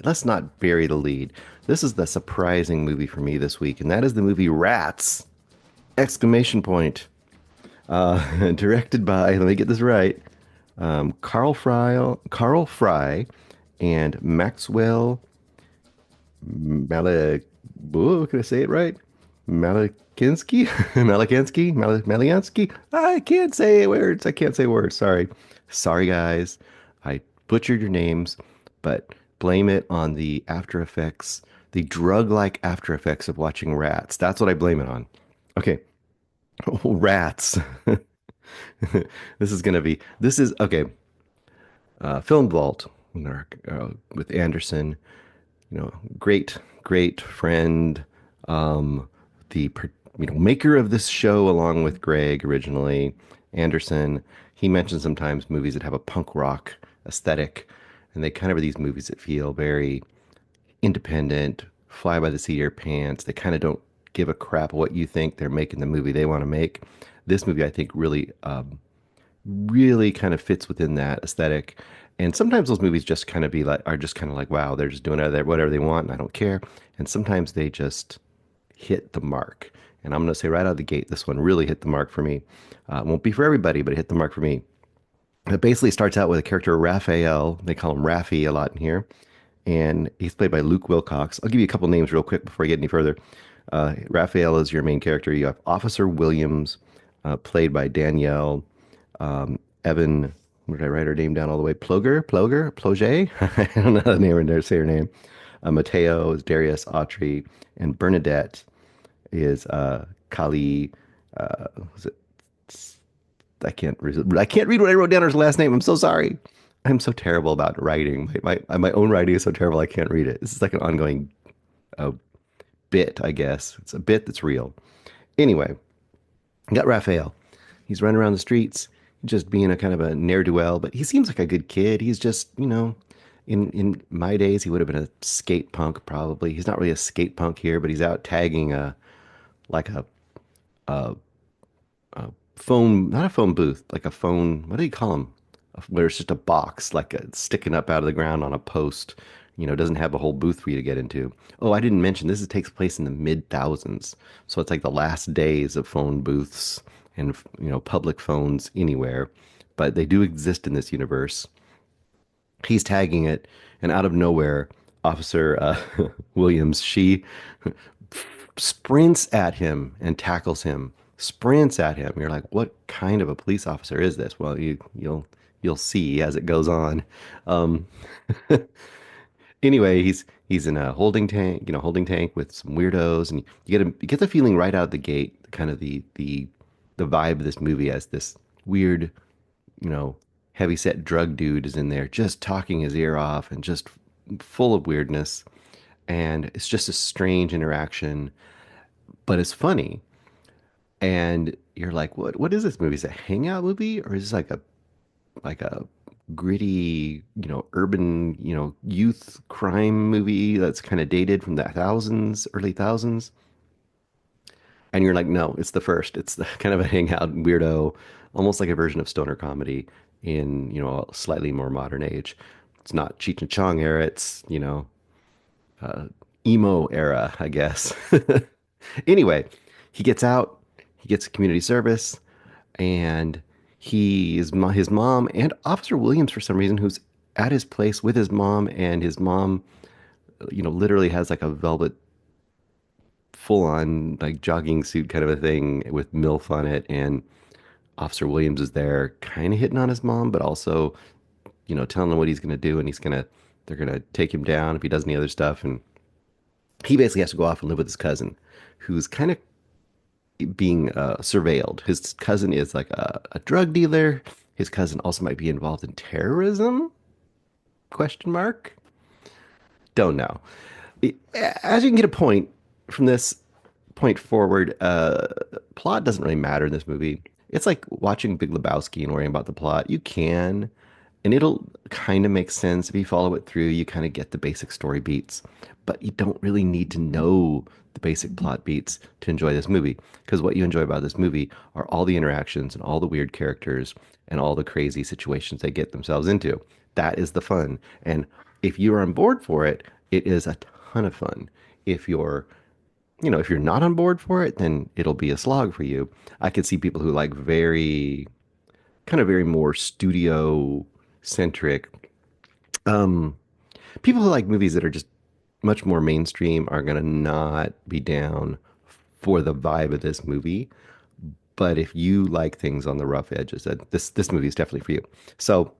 let's not bury the lead. This is the surprising movie for me this week, and that is the movie Rats! Exclamation point. Directed by, let me get this right, Carl Fry, and Maxwell Malik. Whoa, can I say it right? Malikinsky, Maliansky. I can't say words. I can't say words. Sorry, sorry guys. I butchered your names, but blame it on the after effects, the drug-like after effects of watching Rats. That's what I blame it on. Okay, Rats. This is okay. Film Vault with Anderson, great, great friend, the maker of this show along with Greg originally, Anderson. He mentions sometimes movies that have a punk rock aesthetic, and they kind of are these movies that feel very independent, fly by the seat of your pants. They kind of don't give a crap what you think. They're making the movie they want to make. This movie, I think, really kind of fits within that aesthetic. And sometimes those movies just kind of be like are just kind of like, wow, they're just doing whatever they want, and I don't care. And sometimes they just hit the mark. And I'm going to say right out of the gate, this one really hit the mark for me. It won't be for everybody, but it hit the mark for me. It basically starts out with a character, Raphael. They call him Raffy a lot in here. And he's played by Luke Wilcox. I'll give you a couple names real quick before I get any further. Raphael is your main character. You have Officer Williams, played by Danielle Evan. Where did I write her name down all the way? Ploeger? I don't know how to name her, say her name. Mateo is Darius Autry, and Bernadette is Kali. Was it? I can't read what I wrote down her last name. I'm so sorry. I'm so terrible about writing. My own writing is so terrible I can't read it. This is like an ongoing uh, bit, I guess. It's a bit that's real. Anyway, you got Raphael. He's running around the streets, just being a kind of a ne'er-do-well, but he seems like a good kid. He's just, in my days, he would have been a skate punk probably. He's not really a skate punk here, but he's out tagging like a, a phone, not a phone booth, like a phone, what do you call them? Where it's just a box, like sticking up out of the ground on a post, doesn't have a whole booth for you to get into. Oh, I didn't mention takes place in the mid thousands. So it's like the last days of phone booths and, public phones anywhere. But they do exist in this universe. He's tagging it, and out of nowhere, Officer Williams, she sprints at him and tackles him. Sprints at him. You're like, what kind of a police officer is this? Well, you'll see as it goes on. Um, anyway, he's in a holding tank with some weirdos, and you get the feeling right out of the gate, kind of the vibe of this movie as this weird, you know, heavy set drug dude is in there just talking his ear off and just full of weirdness. And it's just a strange interaction, but it's funny. And you're like, what is this movie? Is it a hangout movie, or is this like a gritty, urban, youth crime movie that's kind of dated from the thousands, early thousands? And you're like, no, it's the first. It's the kind of a hangout weirdo, almost like a version of stoner comedy in, a slightly more modern age. It's not Cheech and Chong era. It's, uh, emo era, I guess. Anyway, he gets out, he gets community service, and his mom and Officer Williams, for some reason, who's at his place with his mom, and his mom, literally has like a velvet full on like jogging suit kind of a thing with MILF on it. And Officer Williams is there kind of hitting on his mom, but also, telling him what he's going to do. And they're going to take him down if he does any other stuff. And he basically has to go off and live with his cousin, who's kind of being surveilled. His cousin is like a drug dealer. His cousin also might be involved in terrorism? Question mark. Don't know. As you can get a point from this point forward, plot doesn't really matter in this movie. It's like watching Big Lebowski and worrying about the plot. You can, and it'll kind of make sense if you follow it through. You kind of get the basic story beats, but you don't really need to know the basic plot beats to enjoy this movie. Because what you enjoy about this movie are all the interactions and all the weird characters and all the crazy situations they get themselves into. That is the fun. And If you're on board for it, it is a ton of fun. If you're, if you're not on board for it, then it'll be a slog for you. I could see people who like very more studio centric. Um, People who like movies that are just much more mainstream are gonna not be down for the vibe of this movie. But if you like things on the rough edges, this movie is definitely for you. So,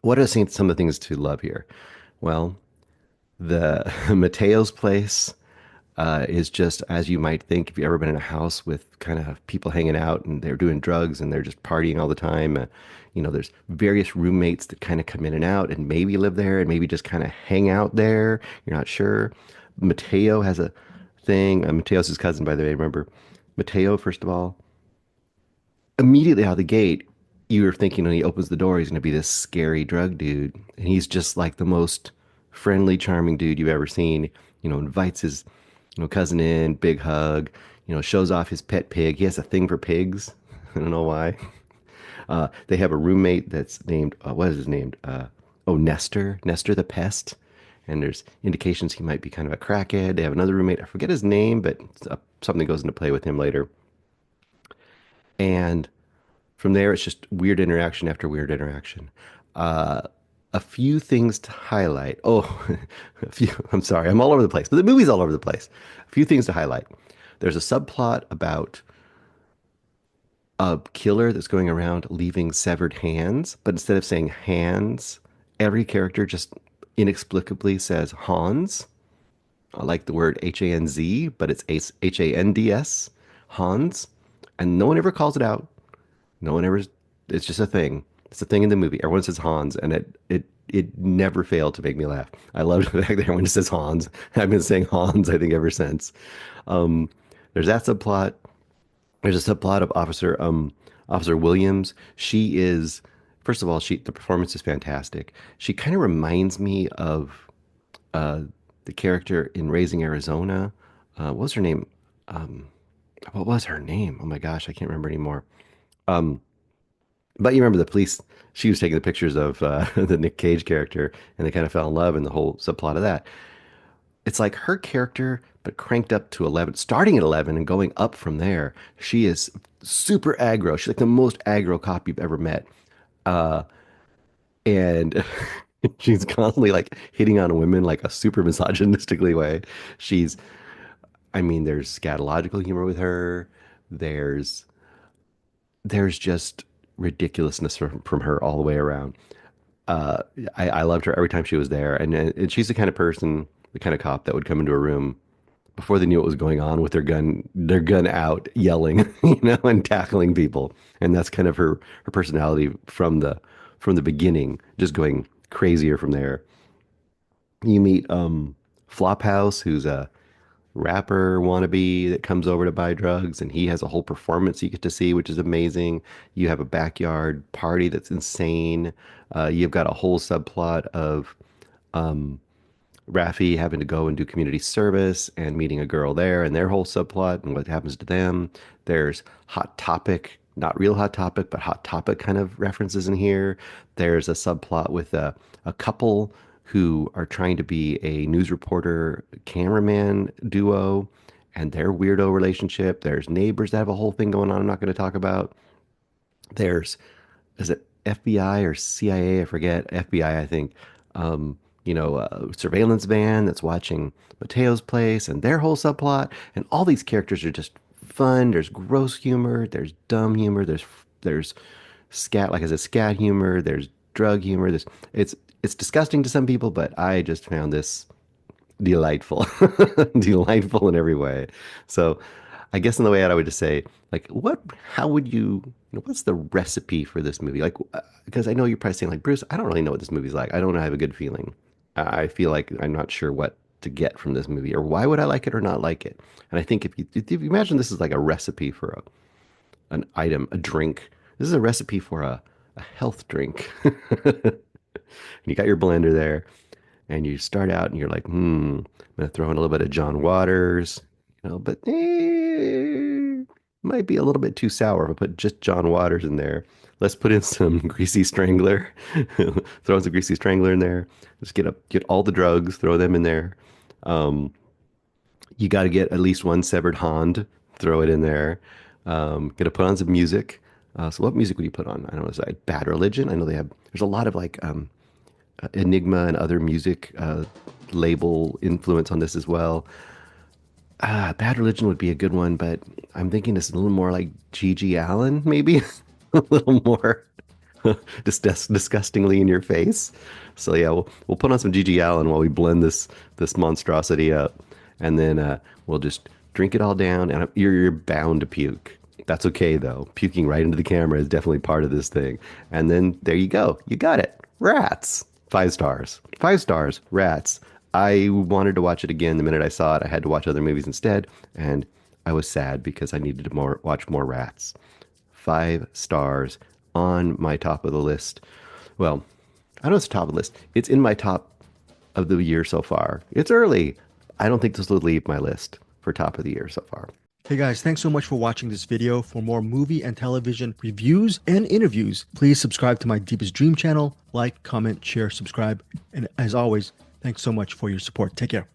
what are some of the things to love here? Well, the Mateo's place is just as you might think if you've ever been in a house with kind of people hanging out and they're doing drugs and they're just partying all the time. There's various roommates that kind of come in and out and maybe live there and maybe just kind of hang out there. You're not sure. Mateo has a thing. Mateo's his cousin, by the way. Remember, Mateo, first of all, immediately out of the gate, you're thinking when he opens the door, he's going to be this scary drug dude. And he's just like the most friendly, charming dude you've ever seen. Invites his, cousin in, big hug, shows off his pet pig. He has a thing for pigs. I don't know why. They have a roommate that's named, what is his name? Nestor, Nestor the pest. And there's indications he might be kind of a crackhead. They have another roommate. I forget his name, but something goes into play with him later. And from there, it's just weird interaction after weird interaction. Uh, a few things to highlight. Oh, I'm sorry, I'm all over the place, but the movie's all over the place. A few things to highlight. There's a subplot about a killer that's going around leaving severed hands, but instead of saying hands, every character just inexplicably says Hans. I like the word Hanz, but it's Hands, Hans, and no one ever calls it out. No one ever, it's just a thing. It's a thing in the movie. Everyone says Hans, and it never failed to make me laugh. I love the fact that everyone just says Hans. I've been saying Hans, I think, ever since. Um, there's that subplot. There's a subplot of Officer Williams. She is, first of all, the performance is fantastic. She kind of reminds me of uh, the character in Raising Arizona. What was her name? Um, what was her name? Oh my gosh, I can't remember anymore. Um, But you remember the police, she was taking the pictures of the Nick Cage character and they kind of fell in love and the whole subplot of that. It's like her character, but cranked up to 11, starting at 11 and going up from there. She is super aggro. She's like the most aggro cop you've ever met. Uh, and she's constantly like hitting on women like a super misogynistically way. She's, I mean, there's scatological humor with her. There's, there's just ridiculousness from her all the way around. uh, I loved her every time she was there, and she's the kind of person, the kind of cop that would come into a room before they knew what was going on with their gun out, yelling, and tackling people, and that's kind of her personality from the beginning, just going crazier from there. You meet Pflophaus, who's a rapper wannabe that comes over to buy drugs, and he has a whole performance you get to see, which is amazing. You have a backyard party that's insane. You've got a whole subplot of um, Raffi having to go and do community service and meeting a girl there and their whole subplot and what happens to them. There's Hot Topic, not real Hot Topic, but Hot Topic kind of references in here. There's a subplot with a couple who are trying to be a news reporter cameraman duo and their weirdo relationship. There's neighbors that have a whole thing going on I'm not going to talk about. There's is it FBI or CIA? I forget. FBI, I think. Surveillance van that's watching Mateo's place and their whole subplot. And all these characters are just fun. There's gross humor. There's dumb humor. There's scat, like I said, scat humor. There's drug humor. It's disgusting to some people, but I just found this delightful, delightful in every way. So I guess in the way out, I would just say, like, how would what's the recipe for this movie? Like, because I know you're probably saying, like, Bruce, I don't really know what this movie's like. I don't have a good feeling. I feel like I'm not sure what to get from this movie or why would I like it or not like it. And I think if you imagine this is like a recipe for an item, a drink, this is a recipe for a health drink. And you got your blender there and you start out and you're like, I'm gonna throw in a little bit of John Waters, but might be a little bit too sour if I put just John Waters in there. Let's put in some Greasy Strangler. Throw some Greasy Strangler in there. Just get all the drugs, throw them in there. Um, you got to get at least one severed Hand, throw it in there. Got to put on some music. So what music would you put on? I don't know. Is that Bad Religion? I know there's a lot of like Enigma and other music label influence on this as well. Bad Religion would be a good one, but I'm thinking it's a little more like Gigi Allen, maybe a little more disgustingly in your face. So yeah, we'll put on some Gigi Allen while we blend this monstrosity up, and then we'll just drink it all down. And you're bound to puke. That's okay though. Puking right into the camera is definitely part of this thing. And then there you go. You got it. Rats. 5 stars. 5 stars. Rats. I wanted to watch it again the minute I saw it. I had to watch other movies instead, and I was sad because I needed to watch more Rats. 5 stars on my top of the list. Well, I don't know if it's top of the list. It's in my top of the year so far. It's early. I don't think this will leave my list for top of the year so far. Hey guys, thanks so much for watching this video. For more movie and television reviews and interviews, please subscribe to my Deepest Dream channel. Like, comment, share, subscribe. And as always, thanks so much for your support. Take care.